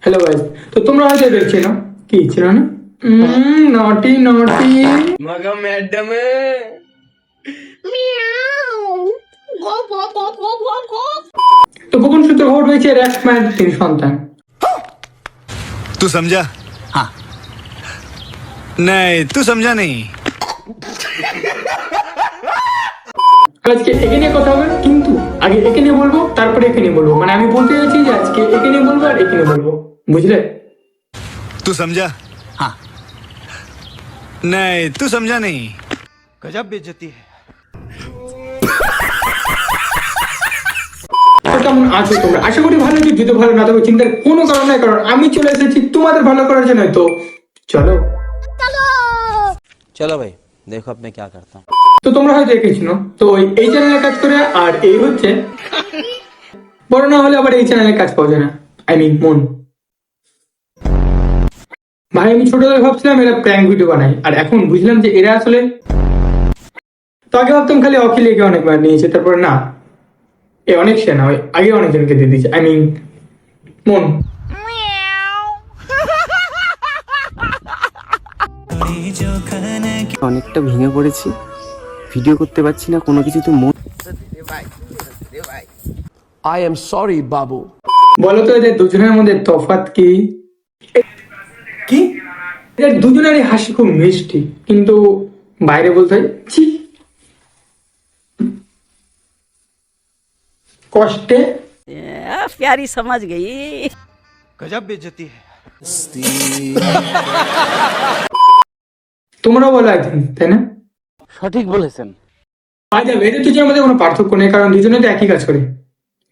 Hello guys. तो तुम लोग হয়তো দেখছো না কি ছিল না নটি নটি मगा मैडम তো গোপন সূত্রে খবর পেয়েছে র্যাক মায়ের 3 সন্তান। तू समझा? हाँ। नहीं तू समझा नहीं। আজকে একে নিয়ে কথা হবে, কিন্তু আগে একে নিয়ে বলবো তারপরে একে নিয়ে বলবো। মানে আমি বলতে চাইছি যে আজকে একে নিয়ে বলবো আর একে নিয়ে বলবো, বুঝলে? तू समझा? हाँ। नहीं तू समझा नहीं। गजब बेइज्जती है। তো কেমন আছো তোমরা? আশা করি ভালো আছো। যদি ভালো না থাকো চিন্তার কোনো কারণ নাই, কারণ আমি চলে এসেছি তোমাদের ভালো করার জন্য। তো চলো चलो भाई देखो अब मैं क्या करता हूँ। তো তোমরা হয়তো দেখেছো তো এই চ্যানেলে কাজ করে, আর এই হচ্ছে বড় না হলে আবার এই চ্যানেলে কাজ পাওয়া যায় না। আই মিন মন ভাই, আমি ছোটবেলায় ভাবছিলাম এরা প্র্যাঙ্ক ভিডিও বানায়, আর এখন বুঝলাম যে এরা আসলে, তো আগে ভাবতাম খালি অখিলেকে অনেকবার নিয়েছে, তারপরে না, এ অনেক সেনা হয়, আগে অনেকজনকে দিয়ে দিয়েছে। আই মিন মন। অনেকটা ভেঙে পড়েছি, ভিডিও করতে পারছি না, কোনো কিছু তো মন। I am sorry, Babu. বলো তো এদের দুজনের মধ্যে তফাৎ কি? কি এদের দুজনেরই হাসি খুব মিষ্টি, কিন্তু বাইরে বলতে হয় ছি, কষ্টে। प्यारी समझ गई। गजब बेइज्जती है। তোমরা বলো একদিন, তাই না? সঠিক বলেছেন। আজ এদের দুজনের মধ্যে কোনো পার্থক্য নেই, কারণ দুজনে তো একই কাজ করে,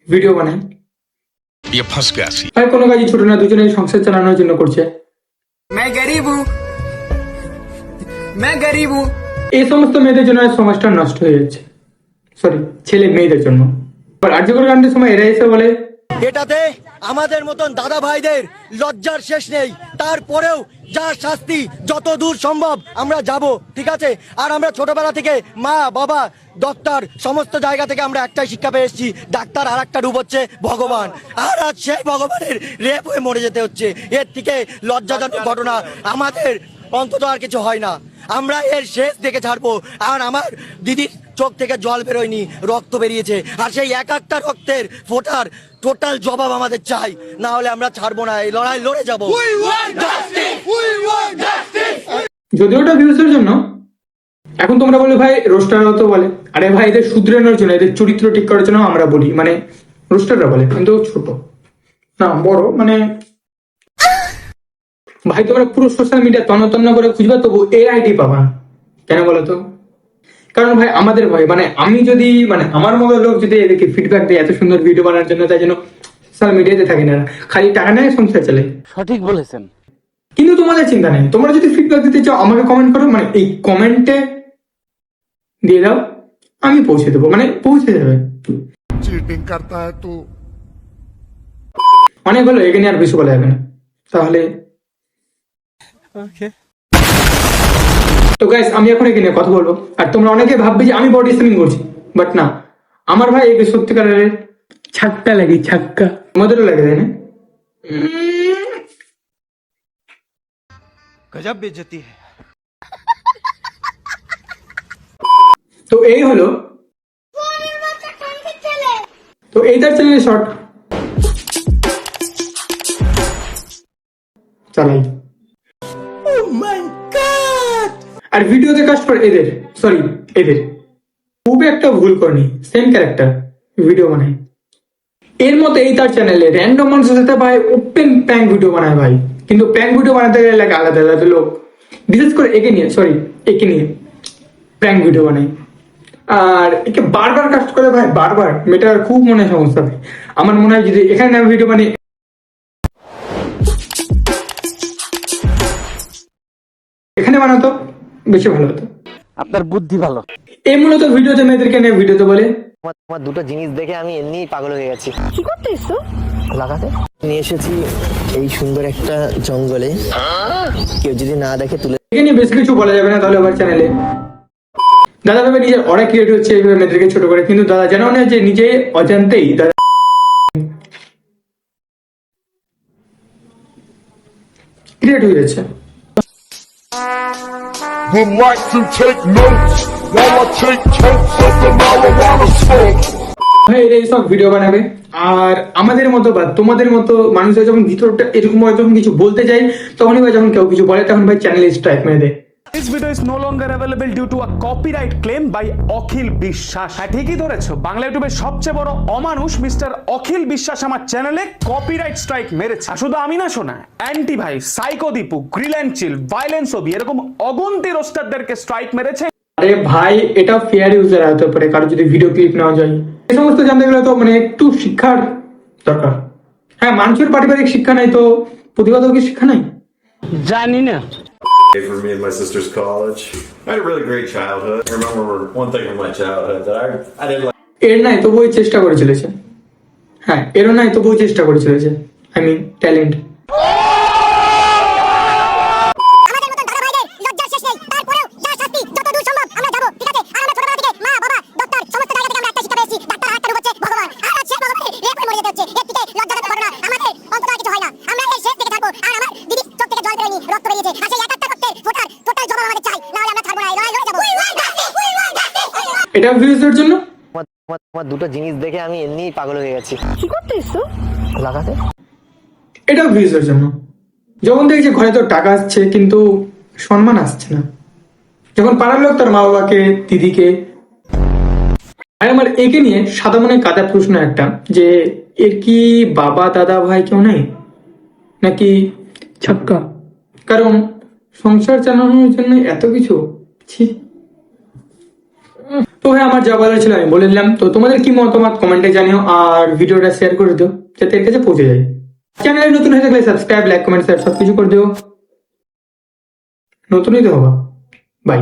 ভিডিও বানায়। ये फंस गया सी। ভাই কোনো কাজই ছোট না, দুজনেই সংসার চালানোর জন্য করছে। मैं गरीब हूँ, मैं गरीब हूँ। এই সমস্ত মেয়েদের জন্য সমাজটা নষ্ট হয়ে যাচ্ছে, সরি ছেলে মেয়েদের জন্য। আর আর্যকর কাণ্ডের সময় এরা এসে বলে এটাতে আমাদের মতন দাদা ভাইদের লজ্জার শেষ নেই, তারপরেও যা শাস্তি যত দূর সম্ভব আমরা যাব, ঠিক আছে? আর আমরা ছোটবেলা থেকে মা বাবা ডক্টর সমস্ত জায়গা থেকে আমরা একটাই শিক্ষা পেয়ে এসেছি, ডাক্তার আর একটা রূপ হচ্ছে ভগবান, আর আজ সেই ভগবানের রেপ হয়ে মরে যেতে হচ্ছে। এর থেকে লজ্জাজনক ঘটনা আমাদের অন্তত আর কিছু হয় না। আমরা এর শেষ দেখে ছাড়বো। আর আমার দিদির চোখ থেকে জল বেরোয়নি, রক্ত বেরিয়েছে, আর সেই এক একটা রক্তের ফোটার টোটাল জবাব আমাদের চাই, না হলে আমরা ছাড়বো না, এই লড়াই লড়ে যাবো। যদিও ওটা ভিউজের জন্য। এখন তোমরা বলে ভাই রোস্টাররাও তো বলে, আরে ভাই এদের শুধরানোর জন্য, এদের চরিত্র ঠিক করার জন্য আমরা বলি, মানে রোস্টাররা বলে, কিন্তু ছোট না বড়, মানে ভাই তোমরা পুরো সোশ্যাল মিডিয়া তন্ন করে খুঁজবা তবু এই আইডি পাবা। কেন বলো তো? কারণ ভাই আমাদের ভয়, মানে আমি যদি, মানে আমার মতো লোক যদি এদেরকে ফিডব্যাক দেয় এত সুন্দর ভিডিও বানানোর জন্য, তাই জন্য সোশ্যাল মিডিয়াতে থাকে না, খালি টাকা নেয়, সংসার চলে। সঠিক বলেছেন। কিন্তু তোমাদের চিন্তা নেই, তোমরা যদি ফিডব্যাক দিতে চাও আমাকে কমেন্ট করো, মানে এই কমেন্টে দিয়ে দাও, আমি পৌঁছে দেবো, মানে পৌঁছে যাবে। चीटिंग करता है तू। অনেক হলো, এখানে আর বেশি বলা যাবে না তাহলে। তো গাইস আমি এখন এখানে কথা বলবো, আর তোমরা অনেকে ভাববে যে আমি বডি স্লিমিং করছি, বাট না, আমার ভাই একে সত্যিকারের ছাক্কা লাগে, ছাক্কা আমাদেরও লাগে, তাই না? गजब बेइज्जती है। তো এই হলো, তো এই তার চ্যানেলের শর্ট চালাই। আর ভিডিওতে কাজ করে এদের, সরি এদের খুব একটা ভুল করেনি, সেম ক্যারেক্টার ভিডিও বানায়। এর মতো এই তার চ্যানেলে র্যান্ডম মানুষের সাথে ভাই ওপেন প্র্যাঙ্ক ভিডিও বানায় ভাই, কিন্তু প্র্যাঙ্ক ভিডিও বানাতে গেলে লাগে আলাদা আলাদা লোক, বিশেষ করে একে নিয়ে, সরি একে নিয়ে প্র্যাঙ্ক ভিডিও বানায়। আর একে বারবার কাজ করে ভাই, বারবার, মেয়েটার খুব মনে সমস্যা ভাই। আমার মনে হয় যদি এখানে আমি ভিডিও বানাই, এখানে বানাতো বেশি ভালো হতো। আপনার বুদ্ধি ভালো। এই মূলত ভিডিওতে মেয়েদেরকে নিয়ে ভিডিওতে বলে আমার দুটো জিনিস দেখে আমি এমনি পাগল হয়ে গেছি। কি করতে এসছো? লাগাতে নিয়ে এসেছি এই সুন্দর একটা জঙ্গলে, কেউ যদি না দেখে তুলে। এখানে বেশ কিছু বলা যাবে না, তাহলে আবার চ্যানেলে দাদা ভাবে নিজের অরা ক্রিয়েট হচ্ছে এইভাবে মেয়েদেরকে ছোট করে, কিন্তু দাদা জানো না যে নিজে অজান্তেই দাদা ক্রিয়েট হয়ে যাচ্ছে। Would like to take notes while I take totes of the marijuana smoke. ভাই এরা এইসব ভিডিও বানাবে, আর আমাদের মতো বা তোমাদের মতো মানুষরা যখন ভিতরটা এরকম হয়, যখন কিছু বলতে যাই তখনই ভাই যখন কেউ কিছু বলে তখন ভাই চ্যানেলে স্ট্রাইক মেরে দেয়। This video is no longer available due to a copyright claim by অখিল বিশ্বাস। হ্যাঁ ঠিকই ধরেছো, বাংলা ইউটিউবের সবচেয়ে বড় অমানুষ মিস্টার অখিল বিশ্বাস আমার চ্যানেলে কপিরাইট স্ট্রাইক মেরেছে। আর শুধু আমি না শোনা, অ্যান্টি ভাই, psycho Deepu, grill and chill, violence ওবি, এরকম অগুন্তি রোস্টারদেরকে স্ট্রাইক মেরেছে। আরে ভাই এটা ফেয়ার ইউজার হতে পারে, কারো যদি ভিডিও ক্লিপ নেওয়া যায়, এই সমস্ত জানতে গেলে তো মানে একটু শিক্ষার দরকার। হ্যাঁ, মানুষের পারিবারিক শিক্ষা নাই তো প্রতিবাদকের শিক্ষা নাই। জানি না। For me and my sister's college. I had a really great childhood. I remember one thing from my childhood that I didn't like. এর নাই তবুও চেষ্টা করে চলেছে। হ্যাঁ, এরও নাই তবুও চেষ্টা করে চলেছে। I mean talent. এটা ভিউজের জন্য। আমার দুটো জিনিস দেখে আমি এমনিই পাগল হয়ে গেছি। কি করতেছ তো? লাগাতে এটা ভিউজের জন্য। যখন দেখছি ঘরে তো টাকা আসছে কিন্তু সম্মান আসছে না, যখন পাড়ার লোক তার মা বাবাকে, দিদিকে। আর আমার একে নিয়ে সাদা মনে কাদা প্রশ্ন একটা, যে এর কি বাবা দাদা ভাই কেউ নাই নাকি ছাক্কা? কারণ সংসার চালানোর জন্য এত কিছু। তো হ্যাঁ, আমার যা বলার ছিল আমি বলে দিলাম। তো তোমাদের কি মতামত কমেন্টে জানিও, আর ভিডিওটা শেয়ার করে দিও যাতে এর কাছে পৌঁছে যায়। চ্যানেলে নতুন হয়ে থাকলে সাবস্ক্রাইব, লাইক, কমেন্ট, শেয়ার সবকিছু করে দিও। নতুনই তো হবা। বাই।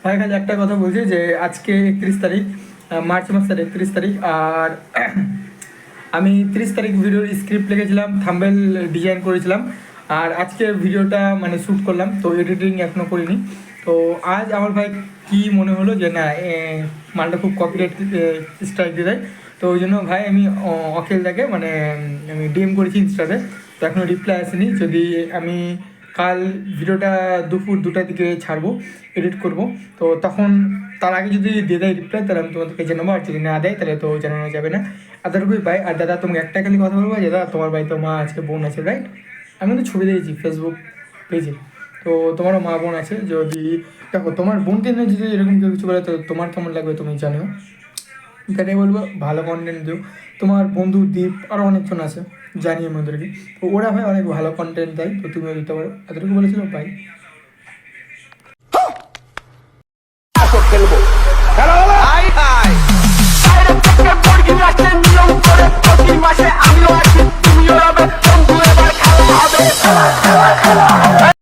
ভাই খালি একটা কথা বলছি যে আজকে 31 তারিখ, মার্চ মাসের 31 তারিখ, আর আমি 30 তারিখ ভিডিওর স্ক্রিপ্ট লিখেছিলাম, থাম্বনেল ডিজাইন করেছিলাম, আর আজকে ভিডিওটা মানে শ্যুট করলাম, তো এডিটিং এখনো করিনি। তো আজ আমার ভাই কি মনে হলো যে না মালটা খুব কপিরাইট স্ট্রাইক দিয়ে দেয়, তো ওই জন্য ভাই আমি অখিলদাকে মানে আমি ডিএম করেছি ইনস্টাতে, তো এখনও রিপ্লাই আসেনি। যদি আমি কাল ভিডিওটা দুপুর 2টার দিকে ছাড়বো, এডিট করব, তো তখন তার আগে যদি দিয়ে দেয় রিপ্লাই তাহলে আমি তোমাদেরকে জানাবো, আর যদি না দেয় তাহলে তো জানানো যাবে না। এতটুকুই ভাই। আর দাদা তোমাকে একটা খালি কথা বলবো যে দাদা তোমার ভাই তো মা আছে, বোন আছে, রাইট? আমি তো ছবি দিয়েছি ফেসবুক পেজে, তো তোমারও মা বোন আছে। যদি দেখো তোমার বোনকে নিয়ে যদি এরকম কেউ কিছু বলে তো তোমার কেমন লাগবে তুমি জানিও। এটাই বলবো, ভালো কন্টেন্ট দিও। তোমার বন্ধু দ্বীপ আরও অনেকজন আছে জানি আমি ওদেরকে, তো ওরা ভাই অনেক ভালো কন্টেন্ট দেয়, তো তুমিও দিতে পারো। এতটুকু বলেছিল ভাই।